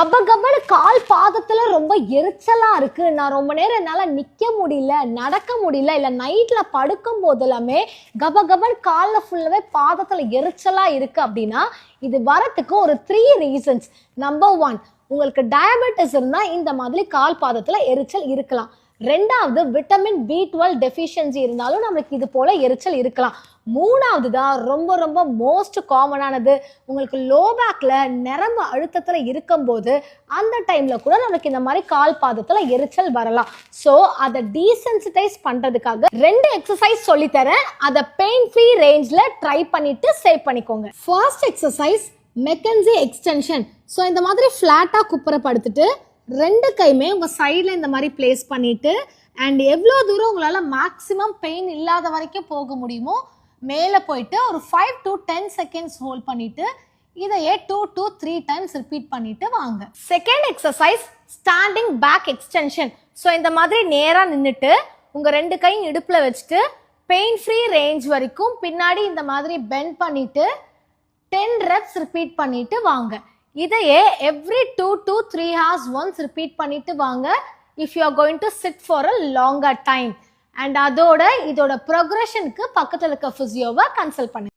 கபகபன்னு கால் பாதத்துல ரொம்ப எரிச்சலா இருக்கு, நான் ரொம்ப நேரம் என்னால நிக்க முடியல, நடக்க முடியல, இல்ல நைட்ல படுக்கும் போது எல்லாமே கபகபன் கால்ல ஃபுல்லாவே பாதத்துல எரிச்சலா இருக்கு அப்படின்னா இது வரத்துக்கு ஒரு 3 ரீசன்ஸ். நம்பர் 1, உங்களுக்கு டயபெட்டிஸ் இருந்தா இந்த மாதிரி கால் பாதத்துல எரிச்சல் இருக்கலாம். ரெண்டாவது, விட்டமின் B12 டெஃபிஷியன்சி இருந்தாலும் நமக்கு இது போல எரிச்சல் இருக்கலாம். மூணாவது தான் ரொம்ப ரொம்ப மோஸ்ட் காமனானது, உங்களுக்கு லோ பேக்ல நரம்பு அழுத்தத்துல இருக்கும்போது அந்த டைம்ல கூட நமக்கு இந்த மாதிரி கால் பாதத்துல எரிச்சல் வரலாம். ஸோ அதை டீசென்சிட்டைஸ் பண்றதுக்காக 2 எக்ஸசைஸ் சொல்லித்தரேன். அதை பெயின் ஃப்ரீ ரேஞ்ச்ல ட்ரை பண்ணிட்டு சேவ் பண்ணிக்கோங்க. First exercise McKinsey extension. So இந்த மாதிரி ஃப்ளாட்டா குப்புற படுத்துட்டு 2 கையுமே உங்க சைட்ல இந்த மாதிரி பிளேஸ் பண்ணிட்டு அண்ட் எவ்வளோ தூரம் உங்களால மேக்ஸிமம் பெயின் இல்லாத வரைக்கும் போக முடியுமோ மேலே போயிட்டு ஒரு 5 to 10 செகண்ட்ஸ் ஹோல்ட் பண்ணிட்டு இதையே 2 to 3 டைம்ஸ் ரிப்பீட் பண்ணிட்டு வாங்க. Second exercise standing back extension. So இந்த மாதிரி நேராக நின்றுட்டு உங்க 2 கையும் இடுப்புல வச்சுட்டு பெயின் ஃப்ரீ ரேஞ்ச் வரைக்கும் பின்னாடி இந்த மாதிரி பெண்ட் பண்ணிட்டு 10 reps ரிப்பீட் பண்ணிட்டு வாங்க. இதையே every 2 to 3 hours once repeat பண்ணிட்டு வாங்க if you are going to sit for a longer time. And இதோட ப்ரொக்ரெஷனுக்கு பக்கத்தில் இருக்க ஃபிசியோவை கன்சல்ட் பண்ணுங்க.